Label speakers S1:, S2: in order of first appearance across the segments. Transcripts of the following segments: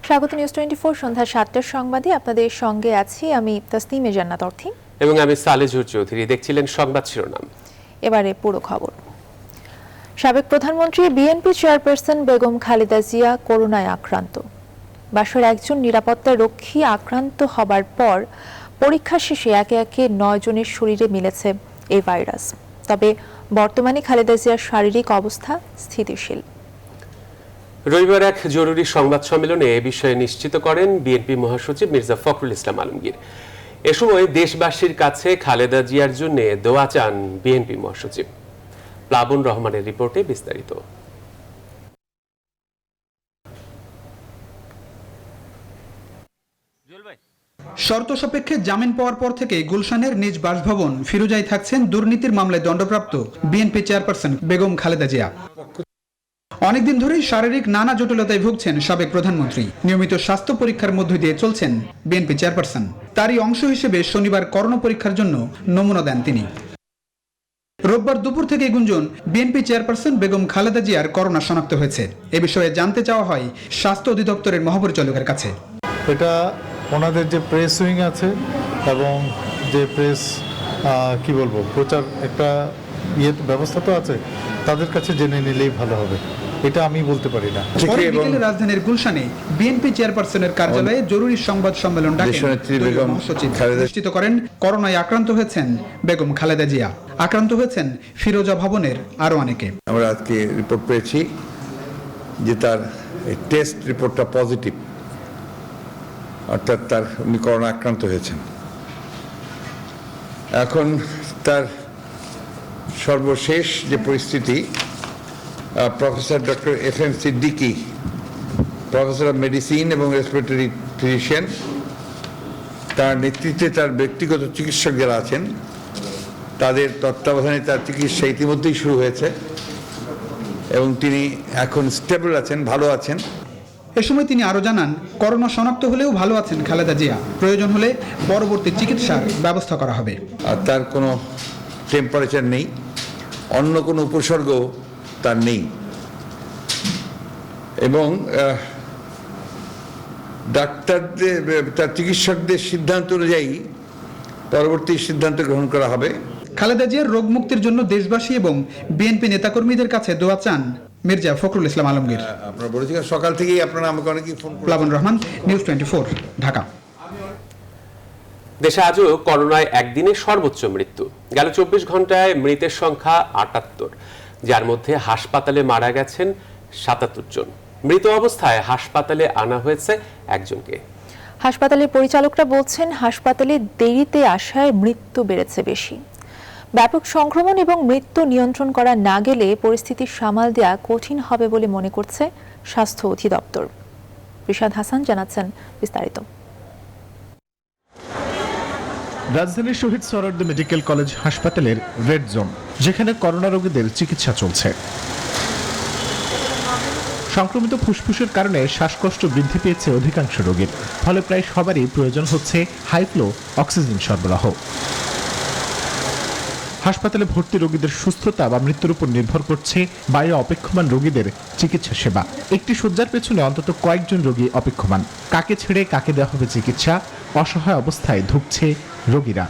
S1: স্বাগত নিউজ 24 সন্ধ্যা 7টার সংবাদে আপনাদের সঙ্গে আছি আমি তাসনিমে জান্নাত অর্থী
S2: এবং আমি সালেজুর চৌধুরী। দেখছিলেন সংবাদ শিরোনাম,
S1: এবারে পুরো খবর। সাবেক প্রধানমন্ত্রী বিএনপি চেয়ারপারসন বেগম খালেদা জিয়া করোনায় আক্রান্ত। বাসার একজন নিরাপত্তা রক্ষী আক্রান্ত হবার পর পরীক্ষা শেষে একে একে 9 জনের শরীরে মিলেছে এই ভাইরাস। তবে বর্তমানে খালেদা জিয়ার শারীরিক অবস্থা স্থিতিশীল।
S2: রবিবার এক জরুরি সংবাদ সম্মেলনে এ বিষয়ে নিশ্চিত করেন বিএনপি মহাসচিব মির্জা ফখরুল ইসলাম আলমগীর। এ সময় দেশবাসীর কাছে খালেদা জিয়ার জন্য দোয়া চান বিএনপি মহাসচিব। প্লাবন রহমানের রিপোর্টে বিস্তারিত।
S3: শর্ত সাপেক্ষে জামিন পাওয়ার পর থেকে গুলশানের নিজ বাসভবন ফিরোজায় থাকছেন দুর্নীতির মামলায় দণ্ডপ্রাপ্ত বিএনপি চেয়ারপারসন বেগম খালেদা জিয়া। অনেকদিন ধরেই শারীরিক নানা জটিলতায় ভুগছেন সাবেক প্রধানমন্ত্রী। নিয়মিত স্বাস্থ্য পরীক্ষার মধ্য দিয়ে চলছেন বিএনপি চেয়ারপারসন। তারই অংশ হিসেবে শনিবার করোনা পরীক্ষার জন্য নমুনা দেন তিনি। রোববার দুপুর থেকে গুঞ্জন বিএনপি চেয়ারপারসন বেগম খালেদা জিয়ার করোনা শনাক্ত হয়েছে। এ বিষয়ে জানতে চাওয়া হয় স্বাস্থ্য অধিদপ্তরের মহাপরিচালকের কাছে।
S4: এটা ওনাদের যে প্রেস উইং আছে এবং যে প্রেস কি বলবো প্রচার একটা ব্যবস্থা তো আছে, তাদের কাছে জেনে নিলেই ভালো হবে, এটা আমি বলতে পারি না।
S3: বিকেলে রাজধানীর গুলশানে বিএনপি চেয়ারপারসনের কার্যালয়ে জরুরি সংবাদ সম্মেলন ডাকেন মহাসচিব। নিশ্চিত করেন করোনায় আক্রান্ত হয়েছেন বেগম খালেদা জিয়া। আক্রান্ত হয়েছেন ফিরোজা ভবনের আরো অনেকে।
S5: আমরা আজকে রিপোর্ট পেয়েছি যে তার টেস্ট রিপোর্টটা পজিটিভ, অর্থাৎ উনি করোনা আক্রান্ত হয়েছেন। এখন তার সর্বশেষ যে পরিস্থিতি, professor doctor FM Siddiqui, professor of medicine এবং রেসপিরেটরি ফিজিশিয়ান, তার নেতৃত্বে তার ব্যক্তিগত চিকিৎসক যারা আছেন তাদের তত্ত্বাবধানে তার চিকিৎসা ইতিমধ্যেই শুরু হয়েছে এবং তিনি এখন স্টেবল আছেন, ভালো আছেন।
S3: এ সময় তিনি আরো জানান, করোনা শনাক্ত হলেও ভালো আছেন খালেদা জিয়া। প্রয়োজন হলে পরবর্তী চিকিৎসার ব্যবস্থা করা হবে।
S5: আর তার কোনো টেম্পারেচার নেই, অন্য কোনো উপসর্গ তার নেই এবং ডাক্তারদের তার চিকিৎসকদের সিদ্ধান্ত অনুযায়ী পরবর্তী সিদ্ধান্ত গ্রহণ করা হবে।
S3: খালেদা জিয়ার রোগ মুক্তির জন্য দেশবাসী এবং বিএনপি নেতাকর্মীদের কাছে দোয়া চান মির্জা ফখরুল ইসলাম আলমগীর।
S5: আপনারা বলেছিলেন সকাল থেকেই আপনারা আমাকে অনেকেই ফোন করেন।
S3: প্লাবন রহমান, নিউজ 24, ঢাকা।
S2: দেশে আজও করোনায় একদিনে সর্বোচ্চ মৃত্যু। গেল 24 ঘন্টায় মৃতের সংখ্যা 78, যার মধ্যে হাসপাতালে মারা গেছেন 77 জন। মৃত অবস্থায় হাসপাতালে আনা হয়েছে একজনকে।
S1: হাসপাতালের পরিচালকরা বলছেন, হাসপাতালে দেরিতে আসায় মৃত্যু বেড়েছে বেশি। ব্যাপক সংক্রমণ এবং মৃত্যু নিয়ন্ত্রণ করা না গেলে পরিস্থিতি সামাল দেওয়া কঠিন হবে বলে মনে করছে স্বাস্থ্য অধিদপ্তর। রিশাদ হাসান জানাচ্ছেন বিস্তারিত।
S6: রাজধানীর শহীদ সোহরাওয়ার্দী মেডিকেল কলেজ হাসপাতালের রেড জোন, যেখানে করোনা রোগীদের চিকিৎসা চলছে। সংক্রমিত ফুসফুসের কারণে শ্বাসকষ্ট বৃদ্ধি পেয়েছে অধিকাংশ রোগীর, ফলে প্রায় সবারই প্রয়োজন হচ্ছে হাই ফ্লো অক্সিজেন সরবরাহ। হাসপাতালে ভর্তি রোগীদের সুস্থতা বা মৃত্যুর উপর নির্ভর করছে বাইরে অপেক্ষমান রোগীদের চিকিৎসা সেবা। একটি শয্যার পেছনে অন্তত কয়েকজন রোগী অপেক্ষমান। কাকে ছেড়ে কাকে দেওয়া হবে চিকিৎসা, অসহায় অবস্থায় ধুঁকছে রোগীরা।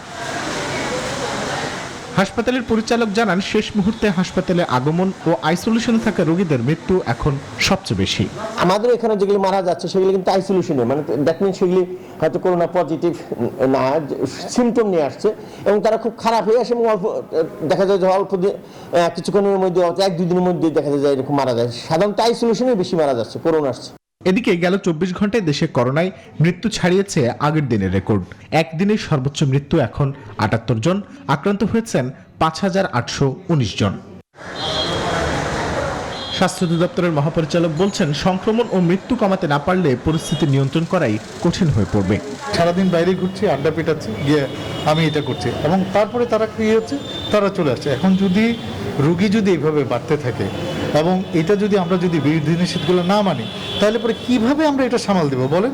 S6: হাসপাতালের পরিচালক জানান, শেষ মুহূর্তে হাসপাতালে আগমন ও আইসোলেশনে থাকা রোগীদের মৃত্যু এখন সবচেয়ে বেশি।
S7: আমাদের এখানে যেগুলি মারা যাচ্ছে সেগুলি কিন্তু আইসোলেশনে, মানে দ্যাট মিনস সেগুলি হয়তো করোনা পজিটিভ না, সিমটম নিয়ে আসছে এবং তারা খুব খারাপ হয়ে আসে এবং অল্প দেখা যায় যে অল্প কিছুক্ষণের মধ্যে 1-2 দিনের মধ্যে দেখা যায় এরকম মারা যায়। সাধারণত আইসোলেশনে বেশি মারা যাচ্ছে, করোনা আসছে।
S6: এদিকে গেল 24 ঘন্টায় দেশে করোনায় মৃত্যু ছাড়িয়েছে আগের দিনের রেকর্ড। একদিনের সর্বোচ্চ মৃত্যু এখন 78 জন। আক্রান্ত হয়েছেন 5819 জন। স্বাস্থ্য অধিদপ্তরের মহাপরিচালক বলছেন, সংক্রমণ ও মৃত্যু কমাতে না পারলে পরিস্থিতি নিয়ন্ত্রণ করাই কঠিন হয়ে পড়বে।
S4: সারাদিন বাইরে ঘুরছি, আড্ডা পেটাচ্ছি, গিয়ে আমি এটা করছি এবং তারপরে তারা কি হচ্ছে, তারা চলে আসছে। এখন রুগী যদি এইভাবে বাড়তে থাকে এবং এটা যদি আমরা বিধি নিষেধগুলো না মানি, তাহলে পরে কিভাবে আমরা এটা সামাল দেব বলেন?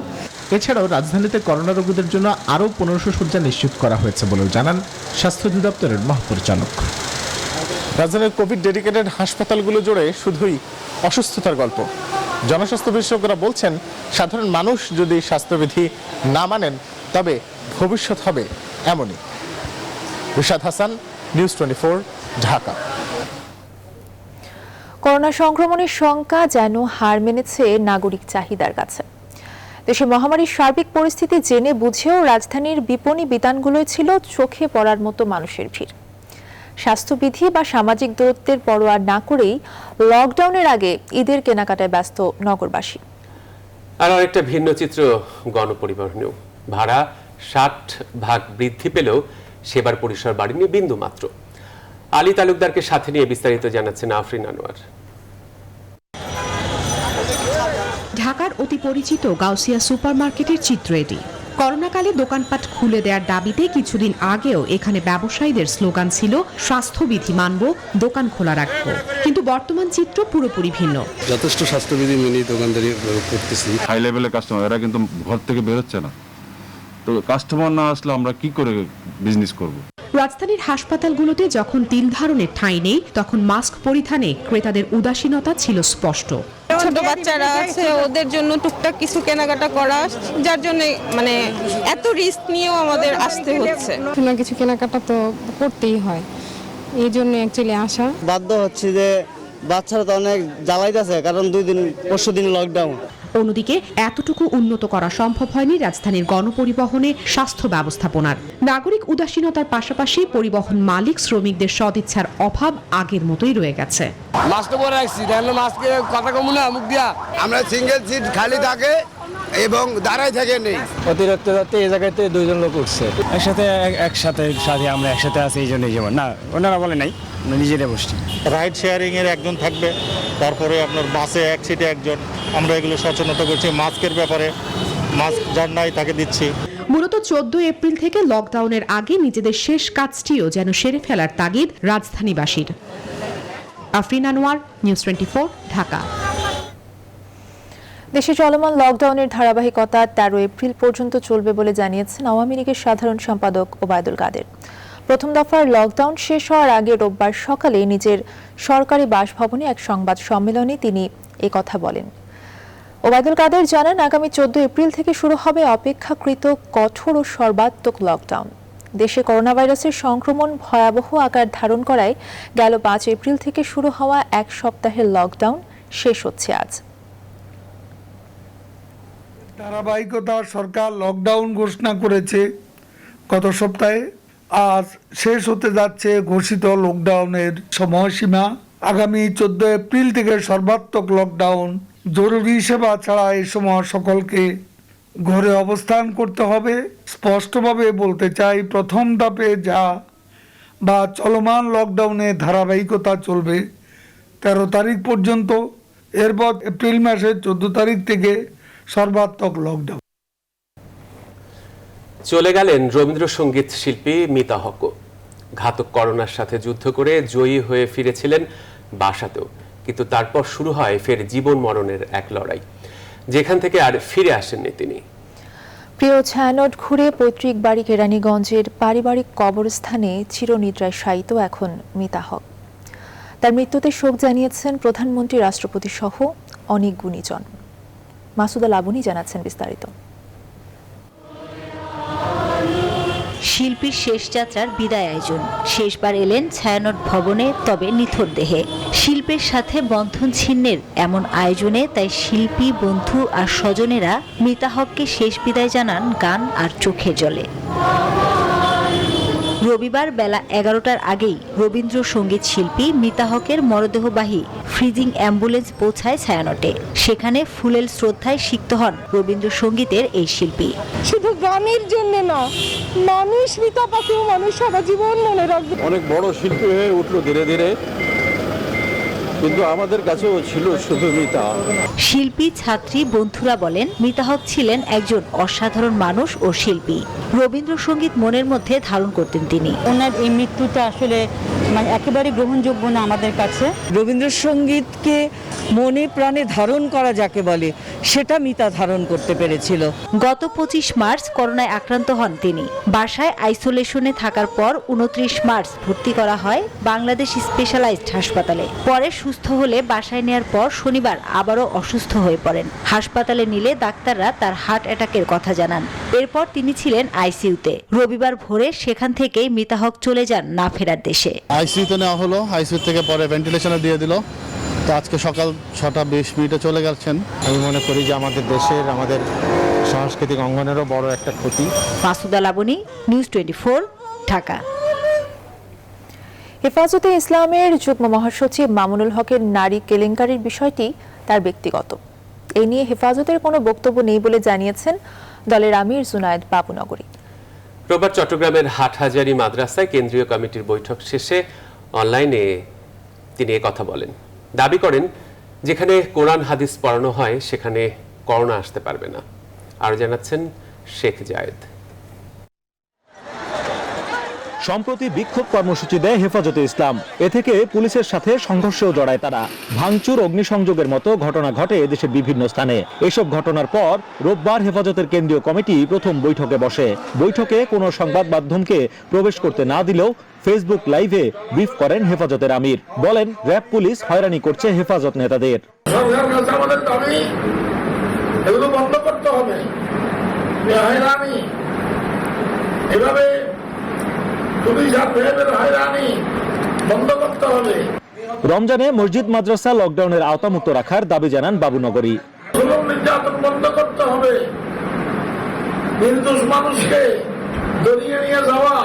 S6: এছাড়াও রাজধানীতে করোনা রোগীদের জন্য আরও 1500 শয্যা নিশ্চিত করা হয়েছে বলেও জানান স্বাস্থ্য অধিদপ্তরের মহাপরিচালক।
S8: রাজধানীর কোভিড ডেডিকেটেড হাসপাতালগুলো জুড়ে শুধুই অসুস্থতার গল্প।
S6: জনস্বাস্থ্য বিশেষজ্ঞরা বলছেন, সাধারণ মানুষ যদি স্বাস্থ্যবিধি না মানেন তবে ভবিষ্যৎ হবে এমনই। রিশাদ হাসান, নিউজ 24, ঢাকা।
S1: করোনা সংক্রমণের শঙ্কা যেন হার মেনেছে নাগরিক চাহিদার কাছে। দেশে মহামারীর সার্বিক পরিস্থিতি জেনে বুঝেও রাজধানীর বিপণী বিতানগুলোয় ছিল চোখে পড়ার মতো মানুষের ভিড়। স্বাস্থ্যবিধি বা সামাজিক দূরত্বের পরোয়া না করেই লকডাউনের আগে ঈদের কেনাকাটায় ব্যস্ত নগরবাসী।
S2: আর আরেকটা ভিন্ন চিত্র গণপরিবহনেও। ভাড়া 60% বৃদ্ধি পেলেও সেবার পরিসর বাড়েনি বিন্দু মাত্র। আলী তালুকদারকে সাথে নিয়ে বিস্তারিত জানাচ্ছেন আফরিন আনোয়ার।
S8: ঢাকার অতি পরিচিত গাউসিয়া সুপারমার্কেটের চিত্র এটি। করোনাকালে দোকানপাট খুলে দেওয়ার দাবিতে কিছুদিন আগেও এখানে ব্যবসায়ীদের স্লোগান ছিল স্বাস্থ্যবিধি মানব, দোকান খোলা রাখবো। কিন্তু বর্তমান চিত্র পুরোপুরি ভিন্ন।
S9: যথেষ্ট স্বাস্থ্যবিধি মেনে দোকানদারি করতেছি।
S10: হাই লেভেলের কাস্টমার, এরা কিন্তু ঘর থেকে বেরোচ্ছে না, তো কাস্টমার না আসলে আমরা কি করে বিজনেস করব?
S8: রাজধানীর হাসপাতালগুলোতে যখন তিল ধারণের ঠাঁই নেই, তখন মাস্ক পরিধানে ক্রেতাদের উদাসীনতা ছিল স্পষ্ট।
S11: ছোট বাচ্চারা আছে, ওদের জন্য টুকটাক কিছু কেনাকাটা করা, যার জন্য মানে এত রিস্ক নিয়েও আমাদের আসতে হচ্ছে।
S12: কিছু কেনাকাটা তো করতেই হয়, এই জন্য অ্যাকচুয়ালি আসা
S13: বাধ্য হচ্ছে। যে বাচ্চারা তো অনেক জ্বালাইতেছে, কারণ 2 দিন পরশু দিন লকডাউন।
S8: অন্যদিকে এতটুকু উন্নত করা সম্ভব হয়নি রাজধানীর গণপরিবহনে স্বাস্থ্য ব্যবস্থাপনার। নাগরিক উদাসীনতার পাশাপাশি পরিবহন মালিক শ্রমিকদের সদিচ্ছার অভাব আগের মতোই রয়ে গেছে।
S13: আমরা সিঙ্গেল সিট খালি থাকে এবং দাঁড়াই থাকে নেই। অতিরিক্ত যাতে এই জায়গাতে 2 জন লোক উঠছে
S9: একসাথে আমরা একসাথে আছি, এই জন্যই যেমন না ওনারা বলে নাই, নিজেরা বসছি।
S4: রাইড শেয়ারিং এর একজন থাকবে, তারপরে আপনার বাসে এক সিটে একজন। আমরা এগুলো সচেতনতা করছি। মাস্কের ব্যাপারে, মাস্ক যার নাই তাকে দিচ্ছি।
S8: মূলত 14 এপ্রিল থেকে লকডাউনের আগে নিজেদের শেষ কাজটিও যেন সেরে ফেলার তাগিদ রাজধানীবাসীর। আফরিন আনোয়ার, নিউজ 24, ঢাকা।
S1: দেশে চলমান লকডাউনের ধারাবাহিকতা 13 এপ্রিল পর্যন্ত চলবে বলে জানিয়েছেন আওয়ামী লীগের সাধারণ সম্পাদক ওবায়দুল কাদের। প্রথম দফার লকডাউন শেষ হওয়ার আগে রোববার সকালে নিজের সরকারি বাসভবনে এক সংবাদ সম্মেলনে তিনি কথা বলেন। ওবায়দুল কাদের জানান, আগামী 14 এপ্রিল থেকে শুরু হবে অপেক্ষাকৃত কঠোর ও সর্বাত্মক লকডাউন। দেশে করোনা ভাইরাসের সংক্রমণ ভয়াবহ আকার ধারণ করায় গেল 5 এপ্রিল থেকে শুরু হওয়া 1 সপ্তাহের লকডাউন শেষ হচ্ছে আজ।
S14: ধারাবাহিকতা সরকার লকডাউন ঘোষণা করেছে গত সপ্তাহে। আজ শেষ হতে যাচ্ছে ঘোষিত লকডাউনের সময়সীমা। আগামী 14 এপ্রিল থেকে সর্বাত্মক লকডাউন। জরুরি সেবা ছাড়া এই সময় সকলকে ঘরে অবস্থান করতে হবে। স্পষ্টভাবে বলতে চাই, প্রথম ধাপে যা বা চলমান লকডাউনে ধারাবাহিকতা চলবে 13 তারিখ পর্যন্ত। এরপর এপ্রিল মাসের 14 তারিখ থেকে সর্বাত্মক লকডাউন।
S2: চলে গেলেন রবীন্দ্রসঙ্গীত শিল্পী মিতা হক। ঘাতক করোনার সাথে যুদ্ধ করে জয়ী হয়ে ফিরেছিলেন বাসাতেও, কিন্তু তারপর শুরু হয় ফের জীবন মরণের এক লড়াই, যেখান থেকে আর ফিরে আসেননি তিনি।
S1: প্রিয় ছায়ানট ঘুরে পৈতৃক বাড়ি কেরানীগঞ্জের পারিবারিক কবরস্থানে চিরনিদ্রায় শায়িত এখন মিতা হক। তার মৃত্যুতে শোক জানিয়েছেন প্রধানমন্ত্রী, রাষ্ট্রপতি সহ অনেক গুণীজন। মাসুদা লাবনী জানাচ্ছেন বিস্তারিত।
S15: শিল্পীর শেষ যাত্রার বিদায় আয়োজন। শেষবার এলেন ছায়ানট ভবনে, তবে নিথর দেহে। শিল্পের সাথে বন্ধন ছিন্নের এমন আয়োজনে তাই শিল্পী, বন্ধু আর স্বজনেরা মিতা হককে শেষ বিদায় জানান গান আর চোখের জলে। রবিবার বেলা 11টার আগেই রবীন্দ্রসঙ্গীত শিল্পী মিতা হকের মরদেহবাহী ফ্রিজিং অ্যাম্বুলেন্স পৌঁছায় ছায়ানটে। সেখানে ফুলেল শ্রদ্ধায় সিক্ত হন রবীন্দ্রসঙ্গীতের এই শিল্পী।
S12: শুধু গানের জন্য না, মানুষ মিতা পাকেও মানুষ সারা জীবন মনে রাখবে।
S9: অনেক বড় শিল্পী হয়ে উঠলো ধীরে ধীরে, কিন্তু আমাদের কাছেও ছিল শুধু মিতা।
S15: শিল্পী, ছাত্রী, বন্ধুরা বলেন মিতা হক ছিলেন একজন অসাধারণ মানুষ ও শিল্পী। রবীন্দ্রসঙ্গীত মনের মধ্যে ধারণ করতেন তিনি।
S12: ওনার এই মৃত্যুটা আসলে
S16: মানে একেবারে গ্রহণযোগ্য না আমাদের কাছে। রবীন্দ্রসঙ্গীতকে মনে প্রাণে ধারণ করা যাকে বলে সেটা মিতা ধারণ করতে পেরেছিল।
S15: গত 25 মার্চ করোনায় আক্রান্ত হন তিনি। বাসায় আইসোলেশনে থাকার পর 29 মার্চ ভর্তি করা হয় বাংলাদেশ স্পেশালাইজড হাসপাতালে। পরে সুস্থ হলে বাসায় নেয়ার পর শনিবার আবারও অসুস্থ হয়ে পড়েন। হাসপাতালে নিলে ডাক্তাররা তার হার্ট অ্যাটাকের কথা জানান। এরপর তিনি ছিলেন আইসিইউতে। রবিবার ভোরে সেখান থেকেই মৃতাহক চলে যান না ফেরার দেশে।
S17: আইসিইউতে নেওয়া হলো, আইসিইউ থেকে পরে ভেন্টিলেশনে দিয়ে দিল। তো আজকে সকাল 6:20 চলে গেছেন।
S18: আমি মনে করি যে আমাদের দেশের, আমাদের সাংস্কৃতিক অঙ্গনেরও বড় একটা ক্ষতি।
S15: মাসুদা লাবণী, নিউজ 24, ঢাকা।
S1: হেফাজতে ইসলামের যুগ্ম মহাসচিব মামুনুল হকের নারী কেলেঙ্কারির বিষয়টি তার ব্যক্তিগত। এ নিয়ে হেফাজতের কোনো বক্তব্য নেই বলে জানিয়েছেন দলের আমির জুনায়েদ বাবুনগরী।
S2: রোববার চট্টগ্রামের হাটহাজারী মাদ্রাসায় কেন্দ্রীয় কমিটির বৈঠক শেষে অনলাইনে তিনি কথা বলেন। দাবি করেন, যেখানে কোরআন হাদিস পড়ানো হয় সেখানে করোনা আসতে পারবে না। আরো জানাচ্ছেন শেখ জায়েদ।
S19: সম্প্রতি বিক্ষোভ কর্মসূচি দেয় হেফাজতে ইসলাম। এ থেকে পুলিশের সাথে সংঘর্ষেও জড়ায় তারা। ভাঙচুর, অগ্নিসংযোগের মতো ঘটনা ঘটে দেশের বিভিন্ন স্থানে। এসব ঘটনার পর রোববার হেফাজতের কেন্দ্রীয় কমিটি প্রথম বৈঠকে বসে। বৈঠকে কোনো সংবাদ মাধ্যমকে প্রবেশ করতে না দিলেও ফেসবুক লাইভে ব্রিফ করেন হেফাজতের আমির। বলেন, র‍্যাব পুলিশ হয়রানি করছে হেফাজত নেতাদের।
S20: এগুলো বন্ধ করতে হবে। হয়রানি এভাবে
S19: রমজানে মসজিদ মাদ্রাসা লকডাউনের আওতামুক্ত রাখার দাবি জানান বাবুনগরী।
S20: নির্যাতন বন্ধ করতে হবে, নির্দোষ মানুষকে দড়িয়ে নিয়ে যাওয়া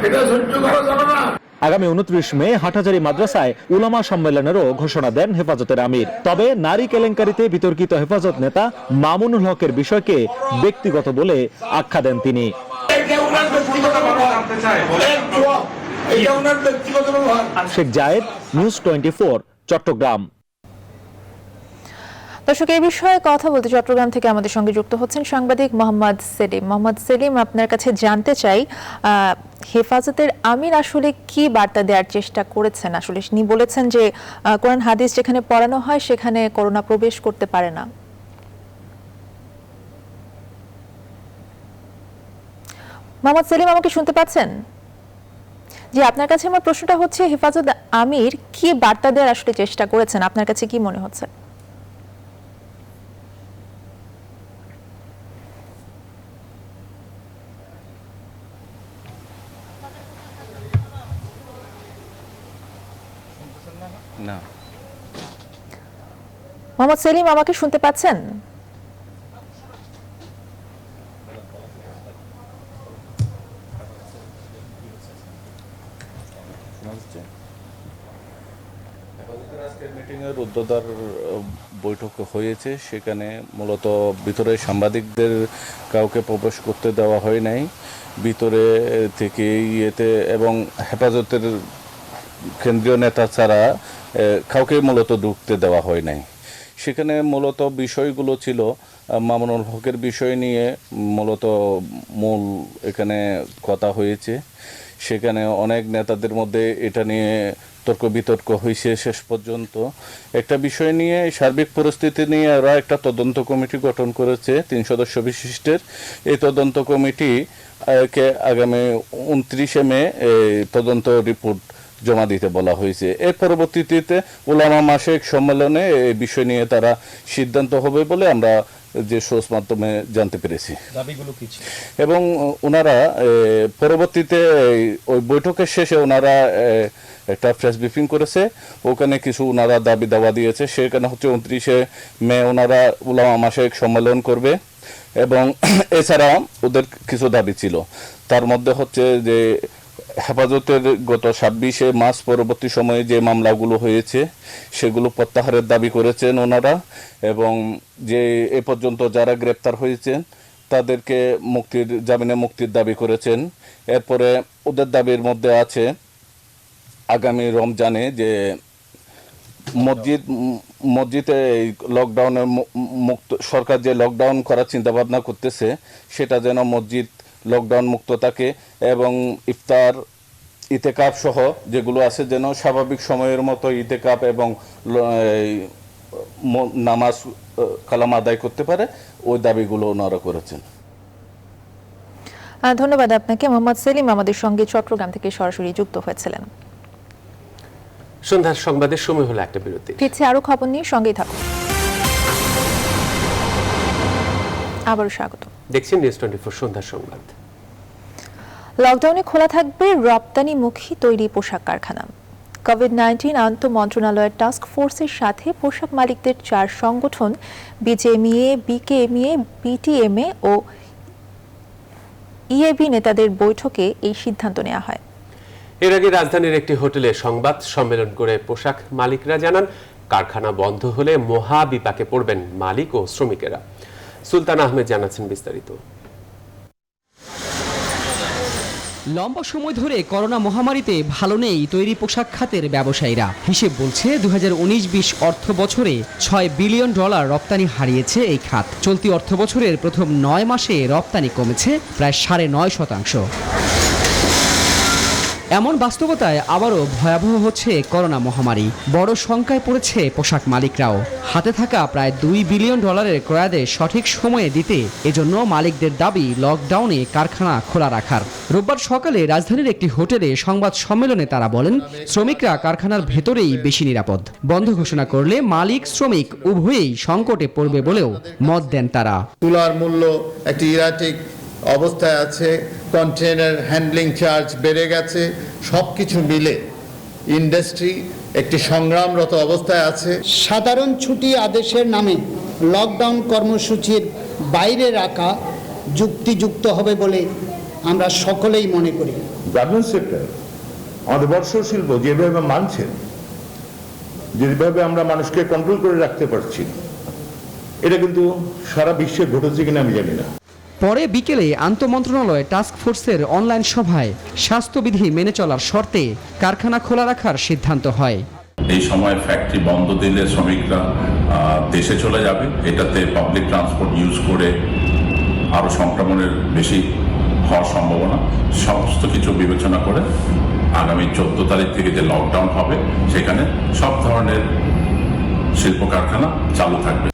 S20: এটা সহ্য করা যাবে না।
S19: আগামী 29 মে হাটহাজারী মাদ্রাসায় উলামা সম্মেলনেরও ঘোষণা দেন হেফাজতের আমির। তবে নারী কেলেঙ্কারিতে বিতর্কিত হেফাজত নেতা মামুনুল হকের বিষয়কে ব্যক্তিগত বলে আখ্যা দেন তিনি। শেখ জায়েদ, নিউজ 24, চট্টগ্রাম।
S1: দর্শক, এই বিষয়ে কথা বলতে চট্টগ্রাম থেকে আমাদের সঙ্গে যুক্ত হচ্ছেন সাংবাদিক মোহাম্মদ সেলিম। মোহাম্মদ সেলিম, আপনার কাছে জানতে চাই, হেফাজতের আমির আসলে কি বার্তা দেওয়ার চেষ্টা করেছেন? আসলে তিনি বলেছেন যে কোরআন হাদিস যেখানে পড়ানো হয় সেখানে করোনা প্রবেশ করতে পারে না। মোহাম্মদ সেলিম, আমাকে শুনতে পাচ্ছেন? জি, আপনার কাছে আমার প্রশ্নটা হচ্ছে, হেফাজত আমির কি বার্তা দেওয়ার আসলে চেষ্টা করেছেন? আপনার কাছে কি মনে হচ্ছে?
S21: না।
S1: মোহাম্মদ সেলিম, আমাকে শুনতে পাচ্ছেন?
S21: মিটিংয়ের উদ্যোক্তার বৈঠক হয়েছে, সেখানে মূলত ভিতরে সাংবাদিকদের কাউকে প্রবেশ করতে দেওয়া হয় নাই ভিতরে থেকে ইয়েতে, এবং হেফাজতের কেন্দ্রীয় নেতা ছাড়া কাউকে মূলত ঢুকতে দেওয়া হয় নাই। সেখানে মূলত বিষয়গুলো ছিল মামুনুল হকের বিষয় নিয়ে মূলত মূল এখানে কথা হয়েছে। সেখানে অনেক নেতাদের মধ্যে এটা নিয়ে তর্ক বিতর্ক হয়েছে। শেষ পর্যন্ত একটা বিষয় নিয়ে, সার্বিক পরিস্থিতি নিয়ে ওরা একটা তদন্ত কমিটি গঠন করেছে 3 সদস্য বিশিষ্টের। এই তদন্ত কমিটি কে আগামী 29 মে তদন্ত রিপোর্ট জমা দিতে বলা হয়েছে। এর পরবর্তীতে উলামা মাসিক সম্মেলনে এই বিষয় নিয়ে তারা সিদ্ধান্ত হবে বলে আমরা যে সোর্স মাধ্যমে জানতে পেরেছি।
S19: দাবিগুলো কি ছিল?
S21: এবং ওনারা পরবর্তীতে ওই বৈঠকের শেষে ওনারা একটা প্রেস ব্রিফিং করেছে। ওখানে কিছু ওনারা দাবি দাওয়া দিয়েছে। সেখানে হচ্ছে 29 মে ওনারা উলামা মাসিক সম্মেলন করবে, এবং এছাড়া ওদের কিছু দাবি ছিল। তার মধ্যে হচ্ছে যে হেফাজতের গত 26 মার্চ পরবর্তী সময়ে যে মামলাগুলো হয়েছে সেগুলো প্রত্যাহারের দাবি করেছেন ওনারা, এবং যে এ পর্যন্ত যারা গ্রেপ্তার হয়েছেন তাদেরকে জামিনে মুক্তির দাবি করেছেন। এরপরে ওদের দাবির মধ্যে আছে আগামী রমজানে যে মসজিদে এই লকডাউনের মুক্ত, সরকার যে লকডাউন করার চিন্তাভাবনা করতেছে সেটা যেন মসজিদ লকডাউন মুক্ত থাকে, এবং ইফতার ইতেকাপ সহ যেগুলো আছে যেন স্বাভাবিক সময়ের মতো ইতেকাপ এবং নামাজ কালাম আদায় করতে পারে, ওই দাবিগুলো ওনারা করেছেন।
S1: ধন্যবাদ আপনাকে। মোহাম্মদ সেলিম আমাদের সঙ্গে চট্টগ্রাম থেকে সরাসরি যুক্ত হয়েছিলেন।
S2: সন্ধ্যার সংবাদের সময় হলো একটা বিরতি।
S1: ফিরছে আরো খবর নিয়ে, সঙ্গেই থাকুন। আবারও স্বাগত।
S2: দেখছেন নিউজ 24 সন্ধ্যার সংবাদ।
S1: লকডাউনে খোলা থাকবে রপ্তানিমুখী তৈরি পোশাক কারখানা। কোভিড-19 আন্তঃ মন্ত্রণালয়ের টাস্ক ফোর্সের সাথে পোশাক মালিকদের 4 সংগঠন বিজেএমইএ, বিকেএমইএ, বিটিএমএ ও ইএবি নেতাদের বৈঠকে এই সিদ্ধান্ত নেওয়া হয়।
S2: এর আগে রাজধানীর একটি হোটেলে সংবাদ সম্মেলন করে পোশাক মালিকরা জানান, কারখানা বন্ধ হলে মহা বিপাকে পড়বেন মালিক ও শ্রমিকেরা। সুলতান আহমেদ জানাচ্ছেন বিস্তারিত।
S5: লম্বা সময় ধরে করোনা মহামারীতে ভালো নেই তৈরি পোশাক খাতের ব্যবসায়ীরা। হিসেব বলছে 2019-20 অর্থ বছরে $6 বিলিয়ন রপ্তানি হারিয়েছে এই খাত। চলতি অর্থ বছরের প্রথম 9 মাসে রপ্তানি কমেছে প্রায় 9.5%। এমন বাস্তবতায় আবারও ভয়াবহ হচ্ছে করোনা মহামারী। বড় শঙ্কায় পড়েছে পোশাক মালিকরাও। হাতে থাকা প্রায় $2 বিলিয়ন ক্রয়াদেশ সঠিক সময়ে দিতে এজন্য মালিকদের দাবি লকডাউনে কারখানা খোলা রাখার। রোববার সকালে রাজধানীর একটি হোটেলে সংবাদ সম্মেলনে তারা বলেন, শ্রমিকরা কারখানার ভেতরেই বেশি নিরাপদ। বন্ধ ঘোষণা করলে মালিক শ্রমিক উভয়েই সংকটে পড়বে বলেও মত দেন তারা।
S22: তুলার মূল্য একটি ইরাটিক অবস্থায় আছে, কন্টেনার হ্যান্ডলিং চার্জ বেড়ে গেছে, সবকিছু মিলে ইন্ডাস্ট্রি একটি সংগ্রামরত অবস্থায় আছে।
S23: সাধারণ ছুটি আদেশের নামে লকডাউন কর্মসূচির বাইরে রাখা যুক্তিযুক্ত হবে বলে আমরা সকলেই মনে করি।
S24: গার্মেন্টস সেক্টর, আমাদের বস্ত্র শিল্প যেভাবে মানছে, যেভাবে আমরা মানুষকে কন্ট্রোল করে রাখতে পারছি, এটা কিন্তু সারা বিশ্বে ঘটেছে কিনা আমি জানি না।
S5: পরে বিকেলে আন্তঃমন্ত্রণালয় টাস্ক ফোর্সের অনলাইন সভায় স্বাস্থ্যবিধি মেনে চলার শর্তে কারখানা খোলা রাখার সিদ্ধান্ত হয়।
S25: এই সময় ফ্যাক্টরি বন্ধ দিলে শ্রমিকরা দেশে চলে যাবে, এটাতে পাবলিক ট্রান্সপোর্ট ইউজ করে আরো সংক্রমণের বেশি হওয়ার সম্ভাবনা। সমস্ত কিছু বিবেচনা করে আগামী 14 তারিখ থেকে যে লকডাউন হবে সেখানে সব ধরনের শিল্প কারখানা চালু থাকবে।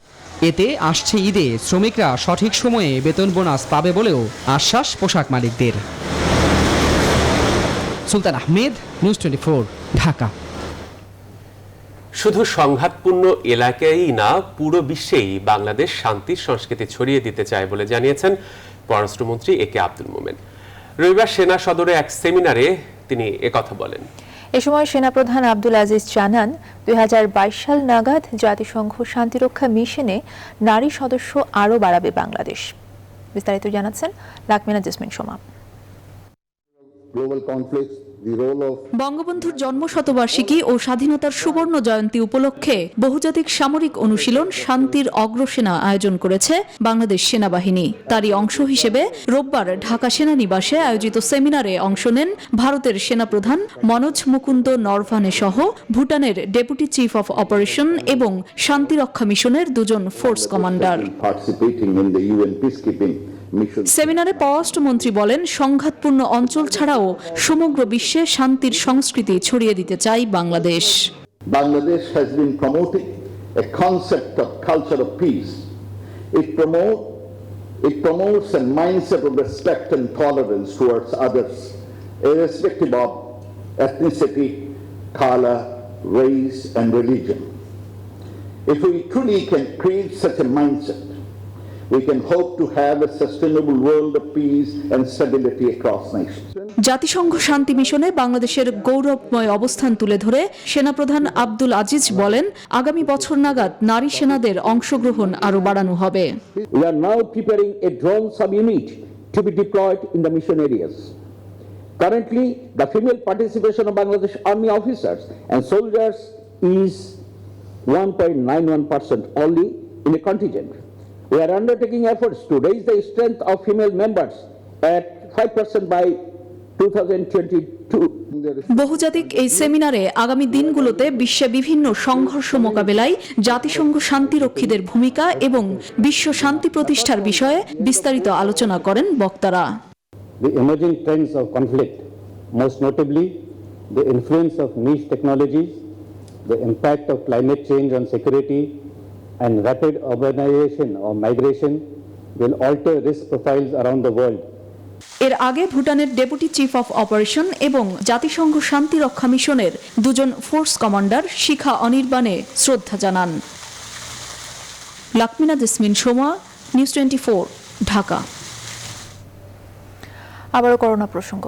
S5: এতে আসছে ঈদে শ্রমিকরা সঠিক সময়ে বেতন বোনাস পাবে বলেও আশ্বাস পোশাক মালিকদের। সুলতান আহমেদ, নিউজ 24, ঢাকা।
S2: শুধু সংঘাতপূর্ণ এলাকায়ই না, পুরো বিশ্বেই বাংলাদেশ শান্তির সংস্কৃতি ছড়িয়ে দিতে চায় বলে জানিয়েছেন পররাষ্ট্রমন্ত্রী এ কে আব্দুল মোমেন। রবিবার সেনা সদরে এক সেমিনারে তিনি একথা বলেন।
S1: এ সময় সেনাপ্রধান আব্দুল আজিজ জানান, 2022 সাল নাগাদ জাতিসংঘ শান্তিরক্ষা মিশনে নারী সদস্য আরও বাড়াবে বাংলাদেশ। বিস্তারিত জানাচ্ছেন লাকমিনা জেসমিন সোমা।
S26: বঙ্গবন্ধুর জন্মশতবার্ষিকী ও স্বাধীনতার সুবর্ণ জয়ন্তী উপলক্ষে বহুজাতিক সামরিক অনুশীলন শান্তির অগ্রসেনা আয়োজন করেছে বাংলাদেশ সেনাবাহিনী। তারই অংশ হিসেবে রোববার ঢাকা সেনানিবাসে আয়োজিত সেমিনারে অংশ নেন ভারতের সেনাপ্রধান মনোজ মুকুন্দ নরভানে সহ ভুটানের ডেপুটি চিফ অফ অপারেশন এবং শান্তিরক্ষা মিশনের 2জন ফোর্স কমান্ডার। সেমিনারে পররাষ্ট্রমন্ত্রী বলেন, সংঘাতপূর্ণ অঞ্চল ছাড়াও সমগ্র বিশ্বে শান্তির সংস্কৃতি ছড়িয়ে দিতে চাই Bangladesh.
S24: Bangladesh has been promoting a concept of culture of peace. It promotes a mindset of respect and tolerance towards others, irrespective of ethnicity, color, race, and religion. If we truly can create such a mindset, we can hope to have a sustainable world of peace and stability across nations.
S26: জাতিসংঘ শান্তি মিশনে বাংলাদেশের গৌরবময় অবস্থান তুলে ধরে সেনাপ্রধান আব্দুল আজিজ বলেন, আগামী বছর নাগাদ নারী সেনাদের অংশগ্রহণ আরও বাড়ানো হবে।
S27: We are now preparing a drone subunit to be deployed in the mission areas. Currently, the female participation of Bangladesh Army officers and soldiers is 1.91% only in a contingent. We are undertaking efforts to raise the strength of female members at 5% by 2022.
S26: বহুজাতিক এই সেমিনারে আগামী দিনগুলোতে বিশ্বে বিভিন্ন সংঘর্ষ মোকাবেলায় জাতিসংঘ শান্তিরক্ষীদের ভূমিকা এবং বিশ্ব শান্তি প্রতিষ্ঠার বিষয়ে বিস্তারিত আলোচনা করেন বক্তারা।
S27: The emerging trends of conflict most notably the influence of niche technologies, the impact of climate change on security, and rapid urbanization or migration will alter risk profiles around the world.
S26: এর আগে ভুটানের deputy chief of operation এবং জাতিসংঘ শান্তি রক্ষা মিশনের দুজন force commander শিখা অনির্বাণে শ্রদ্ধা জানান। লাকমিনা জেসমিন সোমা, নিউজ 24, ঢাকা।
S1: আবারও করোনা প্রসঙ্গ।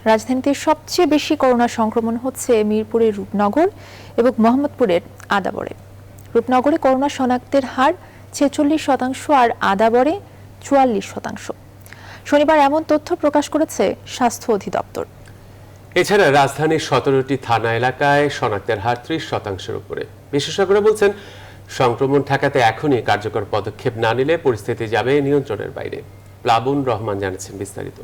S1: রাজধানীতে সবচেয়ে বেশি করোনা সংক্রমণ হচ্ছে মিরপুরের রূপনগর এবং মোহাম্মদপুরের আদাবরে। রূপনগরে করোনা শনাক্তের হার 46% আর আদাবরে 44%। শনিবার এমন তথ্য প্রকাশ করেছে স্বাস্থ্য অধিদপ্তর।
S2: এছাড়া রাজধানীর 17টি থানা এলাকায় শনাক্তের হার 30%-এর উপরে। বিশেষজ্ঞরা বলছেন, সংক্রমণ ঠেকাতে এখনই কার্যকর পদক্ষেপ না নিলে পরিস্থিতি যাবে নিয়ন্ত্রণের বাইরে। প্লাবন রহমান জানাচ্ছেন বিস্তারিত।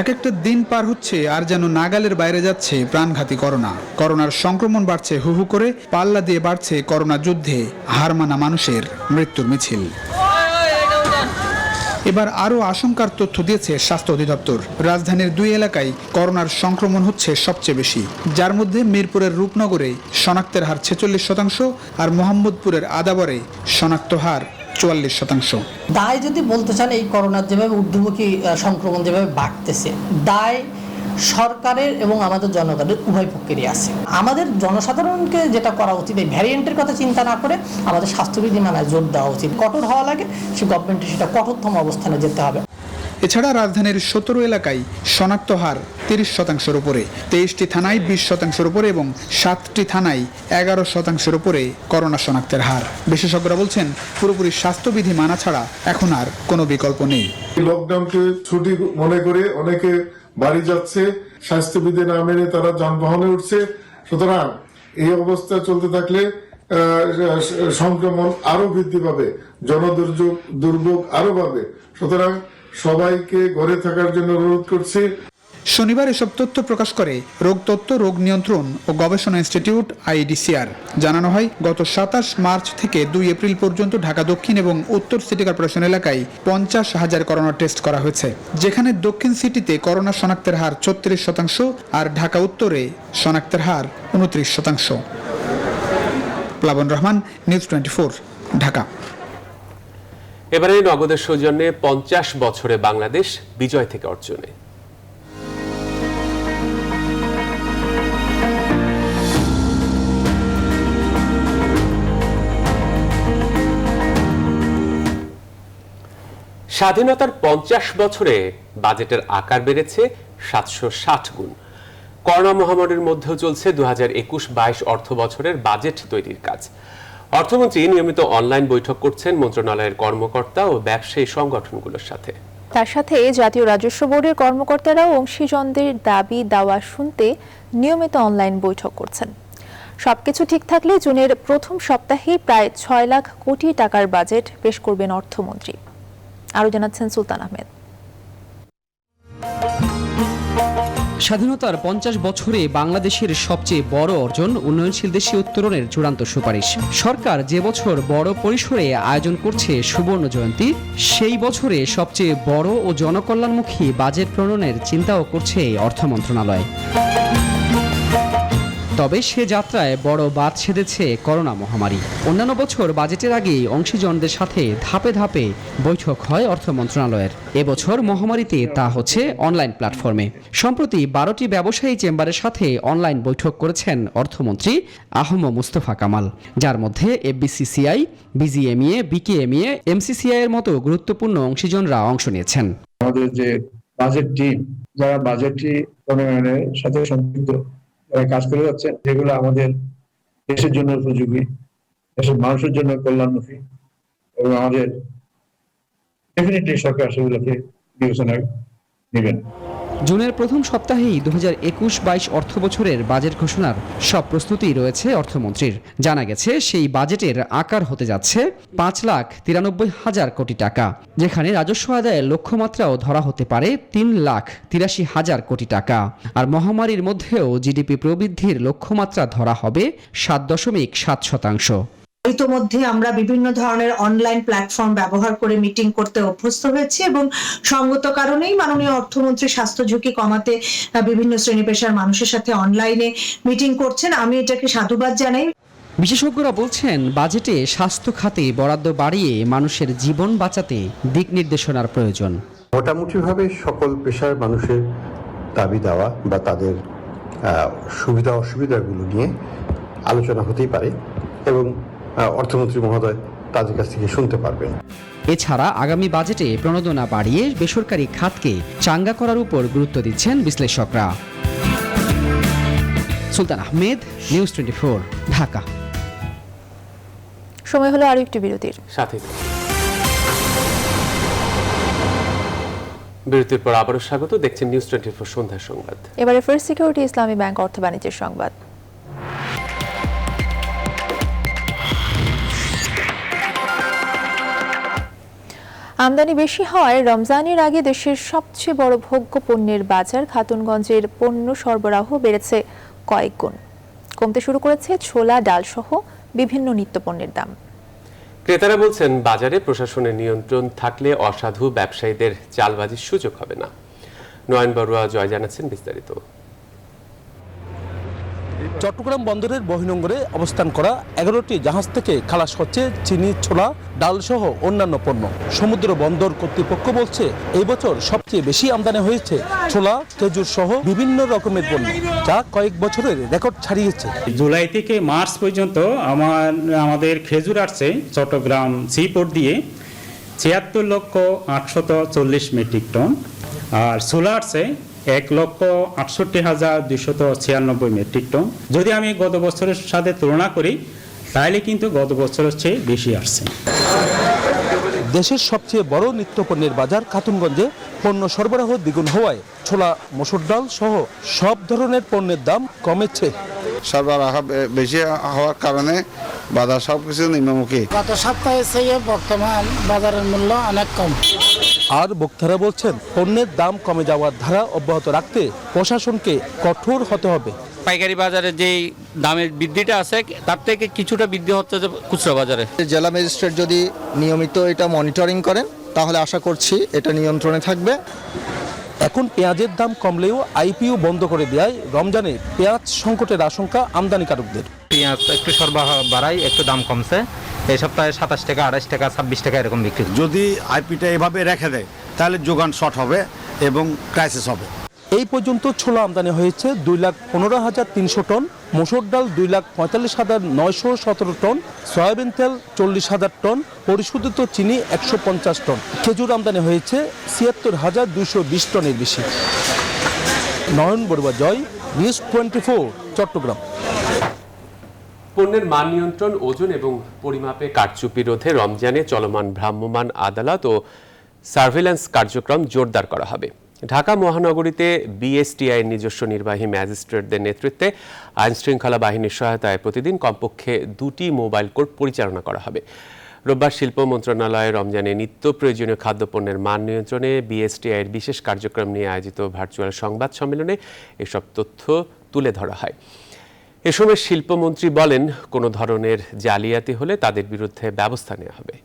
S3: এক একটা দিন পার হচ্ছে আর যেন নাগালের বাইরে যাচ্ছে প্রাণঘাতী করোনা। করোনার সংক্রমণ বাড়ছে হু হু করে, পাল্লা দিয়ে বাড়ছে করোনা যুদ্ধে হার মানা মানুষের মৃত্যুর মিছিল। এবার আরও আশঙ্কার তথ্য দিয়েছে স্বাস্থ্য অধিদপ্তর। রাজধানীর 2 এলাকায় করোনার সংক্রমণ হচ্ছে সবচেয়ে বেশি, যার মধ্যে মিরপুরের রূপনগরে শনাক্তের হার 46% আর মোহাম্মদপুরের আদাবরে শনাক্ত হার 44%।
S4: দায় যদি বলতে চান, এই করোনার যেভাবে ঊর্ধ্বমুখী সংক্রমণ যেভাবে বাড়তেছে, দায় সরকারের এবং আমাদের জনগণের উভয় পক্ষেরই আছে। আমাদের জনসাধারণকে যেটা করা উচিত, এই ভ্যারিয়েন্টের কথা চিন্তা না করে আমাদের স্বাস্থ্যবিধি মানায় জোর দেওয়া উচিত। কঠোর হওয়া লাগে, সে গভর্নমেন্টের সেটা কঠোরতম অবস্থানে যেতে হবে।
S3: এছাড়া রাজধানীর 17 এলাকায় শনাক্ত হার 30%-এর উপরে, 23টি থানায় 20%-এর উপরে এবং 7টি থানায় 11%-এর উপরে করোনা শনাক্তের হার। বিশেষজ্ঞরা বলছেন, পুরোপুরি স্বাস্থ্যবিধি মানা ছাড়া এখন আর কোনো বিকল্প নেই।
S6: লকডাউনকে ছুটি মনে করে অনেকে বাড়ি যাচ্ছে, স্বাস্থ্যবিধি না মেনে তারা যানবাহনে উঠছে। সুতরাং এই অবস্থা চলতে থাকলে সংক্রমণ আরো বৃদ্ধি পাবে, দুর্ভোগ আরো বাড়বে। সুতরাং সবাইকে ঘরে থাকার জন্য অনুরোধ করছি।
S3: শনিবার এসব তথ্য প্রকাশ করে রোগতত্ত্ব, রোগ নিয়ন্ত্রণ ও গবেষণা ইনস্টিটিউট IDCR। জানানো হয়, গত 27 মার্চ থেকে 2 এপ্রিল পর্যন্ত ঢাকা দক্ষিণ এবং উত্তর সিটি কর্পোরেশন এলাকায় 50,000 করোনা টেস্ট করা হয়েছে, যেখানে দক্ষিণ সিটিতে করোনা শনাক্তের হার 36% আর ঢাকা উত্তরে শনাক্তের হার 29%। প্লাবন রহমান, নিউজ 24, ঢাকা।
S2: এবারে নগদের সৌজন্যে 50 বছরে বাংলাদেশ বিজয় থেকে অর্জনে। স্বাধীনতার 50 বছরে বাজেটের আকার বেড়েছে 760 গুণ। করোনা মহামারীর মধ্যেও চলছে 2021-22 অর্থ বছরের বাজেট তৈরির কাজ। অর্থমন্ত্রী নিয়মিত অনলাইন বৈঠক করছেন মন্ত্রণালয়ের কর্মকর্তা ও ব্যবসায়ী সংগঠনগুলোর সাথে।
S1: তার সাথে জাতীয় রাজস্ব বোর্ডের কর্মকর্তারাও অংশীজনদের দাবি দাওয়া শুনতে নিয়মিত অনলাইন বৈঠক করছেন। সবকিছু ঠিক থাকলে জুনের প্রথম সপ্তাহেই প্রায় 6 লাখ কোটি টাকার বাজেট পেশ করবেন অর্থমন্ত্রী। আরো জানাচ্ছেন সুলতান আহমেদ।
S5: স্বাধীনতার 50 বছরে বাংলাদেশের সবচেয়ে বড় অর্জন উন্নয়নশীল দেশে উত্তরণের চূড়ান্ত সুপারিশ। সরকার যে বছর বড় পরিসরে আয়োজন করছে সুবর্ণ জয়ন্তী, সেই বছরে সবচেয়ে বড় ও জনকল্যাণমুখী বাজেট প্রণয়নের চিন্তাও করছে অর্থ মন্ত্রণালয়। তবে সে যাত্রায় বড় বাদ সেধেছে করোনা মহামারী। অন্যান্য বছর বাজেটের আগেই অংশীজনদের সাথে ধাপে ধাপে বৈঠক হয় অর্থ মন্ত্রণালয়ের। এবছর মহামারীতে তা হচ্ছে অনলাইন প্ল্যাটফর্মে। সম্প্রতি 12টি ব্যবসায়ী চেম্বারের সাথে অনলাইন বৈঠক করেছেন অর্থমন্ত্রী আহম মুস্তফা কামাল, যার মধ্যে FBCCI, BGMEA, BKMEA, MCCI এর মতো গুরুত্বপূর্ণ অংশীজনরা অংশ নিয়েছেন।
S7: আমাদের যে বাজেট টিম, যারা বাজেটটি প্রণয়নের সাথে সম্পৃক্ত কাজ করে যাচ্ছে, যেগুলো আমাদের দেশের জন্য উপযোগী, দেশের মানুষের জন্য কল্যাণমুখী এবং আমাদের ডেফিনেটলি সরকার সেগুলোকে বিবেচনায় নেবেন।
S5: জুনের প্রথম সপ্তাহেই 2021-22 অর্থ বছরের বাজেট ঘোষণার সব প্রস্তুতি রয়েছে অর্থমন্ত্রীর। জানা গেছে, সেই বাজেটের আকার হতে যাচ্ছে 5,93,000 কোটি টাকা, যেখানে রাজস্ব আদায়ের লক্ষ্যমাত্রাও ধরা হতে পারে 3,83,000 কোটি টাকা। আর মহামারীর মধ্যেও GDP প্রবৃদ্ধির লক্ষ্যমাত্রা ধরা হবে 7.7%।
S8: ইতোমধ্যে আমরা বিভিন্ন ধরনের অনলাইন প্ল্যাটফর্ম ব্যবহার করে মিটিং করতে অভ্যস্ত হয়েছি এবং সঙ্গত কারণেই মাননীয় অর্থমন্ত্রী স্বাস্থ্য ঝুঁকি কমাতে বিভিন্ন শ্রেণী পেশার মানুষের সাথে অনলাইনে মিটিং করছেন। আমি এটাকে সাধুবাদ জানাই।
S5: বিশেষজ্ঞরা বলছেন বাজেটে স্বাস্থ্য খাতে বরাদ্দ বাড়িয়ে মানুষের জীবন বাঁচাতে দিক নির্দেশনার প্রয়োজন।
S9: মোটামুটিভাবে সকল পেশার মানুষের দাবি দেওয়া বা তাদের সুবিধা অসুবিধাগুলো নিয়ে আলোচনা হতেই পারে এবং অর্থমন্ত্রী মহোদয় তাদের কাছ থেকে শুনতে পারবেন।
S5: এছাড়া আগামী বাজেটে প্রণোদনা বাড়িয়ে বেসরকারি খাতকে চাঙ্গা করার উপর গুরুত্ব দিচ্ছেন বিশ্লেষকরা। সুলতান আহমেদ, নিউজ 24, ঢাকা।
S1: সময় হলো আরো একটি বিরতির।
S2: সাথে বিরতির পর আবারও স্বাগত, দেখছেন নিউজ 24 সন্ধ্যার সংবাদ।
S1: এবারে ফার্স্ট সিকিউরিটি ইসলামী ব্যাংক অর্থ বাণিজ্যের সংবাদ। আমদানি বেশি হওয়ায় রমজানের আগে দেশের সবচেয়ে বড় ভোগ্য পণ্যের বাজার খাতুনগঞ্জের পণ্য সরবরাহ বেড়েছে কয়েক গুণ। কমতে শুরু করেছে ছোলা, ডাল সহ বিভিন্ন নিত্যপণ্যের দাম।
S2: ক্রেতারা বলছেন বাজারে প্রশাসনের নিয়ন্ত্রণ থাকলে অসাধু ব্যবসায়ীদের চালবাজির সুযোগ হবে না। নয়ন বড়ুয়া জয় জানাচ্ছেন বিস্তারিত।
S10: চট্টগ্রাম বন্দরের বহির্নোঙরে অবস্থান করা 11টি জাহাজ থেকে খালাস হচ্ছে চিনি, ছোলা, ডাল সহ অন্যান্য পণ্য। সমুদ্র বন্দর কর্তৃপক্ষ বলছে এই বছর সবচেয়ে বেশি আমদানি হয়েছে ছোলা, খেজুর সহ বিভিন্ন রকমের পণ্য, যা কয়েক বছরের রেকর্ড ছাড়িয়েছে।
S11: জুলাই থেকে মার্চ পর্যন্ত আমাদের খেজুর আসছে চট্টগ্রাম সিপোর্ট দিয়ে 76,840 মেট্রিক টন, আর ছোলা আসছে 1,68,296 মেট্রিক টন। যদি আমি গত বছরের সাথে তুলনা করি তাহলে কিন্তু গত বছরের চেয়ে বেশি আসছে।
S10: দেশের সবচেয়ে বড় নিত্যপণ্যের বাজার খাতুনগঞ্জে পণ্য সরবরাহ দ্বিগুণ হওয়ায় ছোলা, মসুর ডাল সহ সব ধরনের পণ্যের দাম কমেছে।
S12: সরবরাহ বেশি হওয়ার কারণে বাজার সবকিছু নিম্নমুখী।
S13: গত সপ্তাহে চেয়ে বর্তমান বাজারের মূল্য অনেক কম।
S10: আর বক্তারা বলছেন পণ্যের দাম কমে যাওয়ার ধারা অব্যাহত রাখতে প্রশাসনকে কঠোর হতে হবে।
S14: পাইকারি বাজারে যেই দামের বৃদ্ধিটা আছে তার থেকে কিছুটা বৃদ্ধি হচ্ছে যে খুচরা বাজারে।
S28: জেলা ম্যাজিস্ট্রেট যদি নিয়মিত এটা মনিটরিং করেন তাহলে আশা করছি এটা নিয়ন্ত্রণে থাকবে।
S10: এখন পেঁয়াজের দাম কমলেও আইপিও বন্ধ করে দেয় রমজানে পেঁয়াজ সংকটের আশঙ্কা আমদানিকারকদের।
S18: পেঁয়াজ একটু সরবরাহ বাড়াই, একটু দাম কমছে। এই সপ্তাহে 27 টাকা, 28 টাকা, 26 টাকা এরকম বিক্রি।
S12: যদি আইপিটা এভাবে রেখে দেয় তাহলে যোগান শর্ট হবে এবং ক্রাইসিস হবে।
S10: এই পর্যন্ত ছোলা আমদানি হয়েছে 2,15,300 টন, মসুর ডাল 2,45,917 টন, সয়াবিন তেল 40,000 টন, পরিশোধিত চিনি 150 টন। খেজুর আমদানি হয়েছে 76,220 টনের বেশি। নয়ন বড়ুয়া জয়, নিউজ 24, চট্টগ্রাম।
S2: পণ্যের মান নিয়ন্ত্রণ, ওজন এবং পরিমাপে কারচুপি রোধে রমজানে চলমান ভ্রাম্যমাণ আদালত ও সার্ভেলেন্স কার্যক্রম জোরদার করা হবে। ঢাকা মহানগরীতে বিএসটিআই নিজস্ব নির্বাহী ম্যাজিস্ট্রেটদের নেতৃত্বে আইনশৃঙ্খলা বাহিনীর সহায়তায় প্রতিদিন কমপক্ষে 2টি মোবাইল কোর্ট পরিচালনা করা হবে। রোববার শিল্প মন্ত্রণালয়ে রমজানে নিত্য প্রয়োজনীয় খাদ্যপণ্যের মান নিয়ন্ত্রণে বিএসটিআইয়ের বিশেষ কার্যক্রম নিয়ে আয়োজিত ভার্চুয়াল সংবাদ সম্মেলনে এসব তথ্য তুলে ধরা হয়। এ সময় শিল্পমন্ত্রী বলেন, কোনো ধরনের জালিয়াতি হলে তাদের বিরুদ্ধে ব্যবস্থা নেওয়া হবে।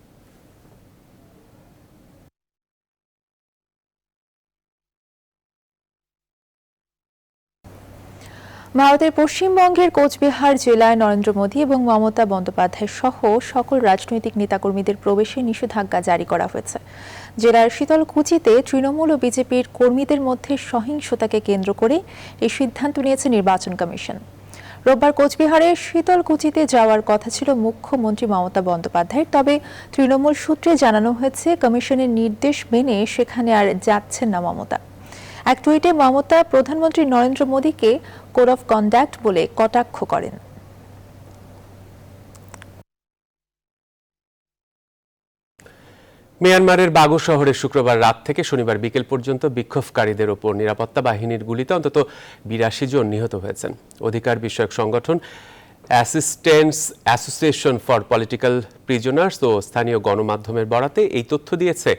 S1: ভারতের পশ্চিমবঙ্গের কোচবিহার জেলায় নরেন্দ্র মোদী এবং মমতা বন্দ্যোপাধ্যায় সহ সকল রাজনৈতিক নেতাকর্মীদের প্রবেশে নিষেধাজ্ঞা জারি করা হয়েছে। জেলার শীতলকুচিতে তৃণমূল ও বিজেপির কর্মীদের মধ্যে সহিংসতাকে কেন্দ্র করে এই সিদ্ধান্ত নিয়েছে নির্বাচন কমিশন। রোববার কোচবিহারের শীতলকুচিতে যাওয়ার কথা ছিল মুখ্যমন্ত্রী মমতা বন্দ্যোপাধ্যায়ের, তবে তৃণমূল সূত্রে জানানো হয়েছে কমিশনের নির্দেশ মেনে সেখানে আর যাচ্ছেন না মমতা। এক টুইটে মমতা প্রধানমন্ত্রী নরেন্দ্র মোদীকে কোড অফ কন্ডাক্ট বলে কটাক্ষ করেন।
S2: মিয়ানমারের বাগো শহরে শুক্রবার রাত থেকে শনিবার বিকেল পর্যন্ত বিক্ষোভকারীদের ওপর নিরাপত্তা বাহিনীর গুলিতে অন্তত 82 জন নিহত হয়েছেন। অধিকার বিষয়ক সংগঠন assistance association for political prisoners ও স্থানীয় গণমাধ্যমের বরাতে এই তথ্য দিয়েছে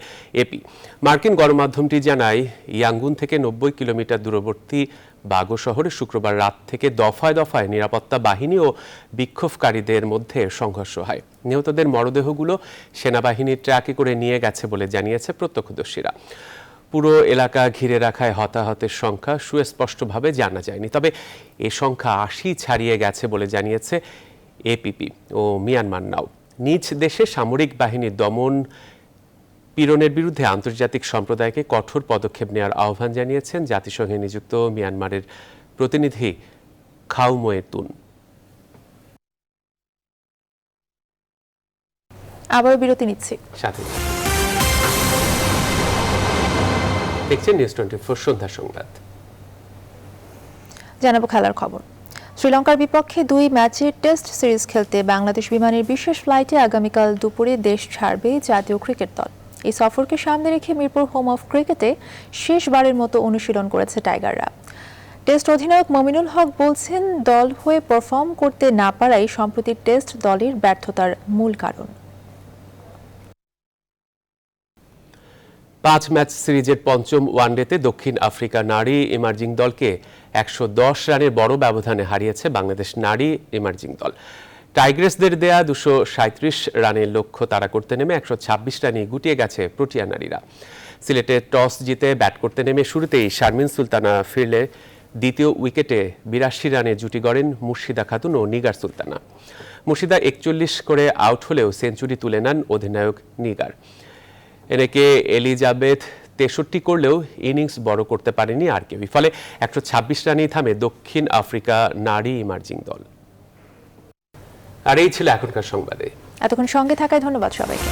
S2: এপি। মার্কিন গণমাধ্যমটি জানায়, ইয়াঙ্গুন থেকে 90 কিলোমিটার দূরবর্তী বাগো শহরে শুক্রবার রাত থেকে দফায় দফায় নিরাপত্তা বাহিনী ও বিক্ষোভকারীদের মধ্যে সংঘর্ষ হয়। নিহতদের মরদেহগুলো সেনাবাহিনীর ট্রাকে করে নিয়ে গেছে বলে জানিয়েছে প্রত্যক্ষদর্শীরা। পুরো এলাকা ঘিরে রাখায় হতাহতের সংখ্যা সুস্পষ্টভাবে জানা যায়নি, তবে এ সংখ্যা ৮০ ছাড়িয়ে গেছে বলে জানিয়েছে এপিপি ও মিয়ানমার নাও। নিজ দেশে সামরিক বাহিনীর দমন পীড়নের বিরুদ্ধে আন্তর্জাতিক সম্প্রদায়কে কঠোর পদক্ষেপ নেওয়ার আহ্বান জানিয়েছেন জাতিসংঘে নিযুক্ত মিয়ানমারের প্রতিনিধি খাউমোয়ে তুন।
S1: আবারও বিরতি নিচ্ছি,
S2: সাথে দেখছেন নিউজ 24 সন্ধ্যা সংবাদ।
S1: জানাবো খেলার খবর। শ্রীলঙ্কার বিপক্ষে 2 ম্যাচের টেস্ট সিরিজ খেলতে বাংলাদেশ বিমানের বিশেষ ফ্লাইটে আগামীকাল দুপুরে দেশ ছাড়বে জাতীয় ক্রিকেট দল। এই সফরকে সামনে রেখে মিরপুর হোম অফ ক্রিকেটে শেষবারের মতো অনুশীলন করেছে টাইগাররা। টেস্ট অধিনায়ক মমিনুল হক বলছেন, দল হয়ে পারফর্ম করতে না পারাই সম্প্রতি টেস্ট দলের ব্যর্থতার মূল কারণ।
S2: 5 ম্যাচ সিরিজের পঞ্চম ওয়ানডেতে দক্ষিণ আফ্রিকা নারী ইমার্জিং দলকে 110 রানের বড় ব্যবধানে হারিয়েছে বাংলাদেশ নারী ইমার্জিং দল। টাইগ্রেসদের দেয়া 237 রানের লক্ষ্য তাড়া করতে নেমে 126 রানে গুটিয়ে গেছে প্রোটিয়া নারীরা। সিলেটে টস জিতে ব্যাট করতে নেমে শুরুতেই শারমিন সুলতানা ফিরলে দ্বিতীয় উইকেটে 82 রানে জুটি গড়েন মুর্শিদা খাতুন ও নিগার সুলতানা। মুর্শিদা 41 করে আউট হলেও সেঞ্চুরি তুলে নেন অধিনায়ক নিগার। এনেকে এলিজাবেথ 63 করলেও ইনিংস বড় করতে পারেনি আর কেউ। ফলে 126 রানেই থামে দক্ষিণ আফ্রিকা নারী ইমার্জিং দল। আর এই ছিল এখনকার সংবাদে।
S1: এতক্ষণ সঙ্গে থাকায় ধন্যবাদ সবাইকে।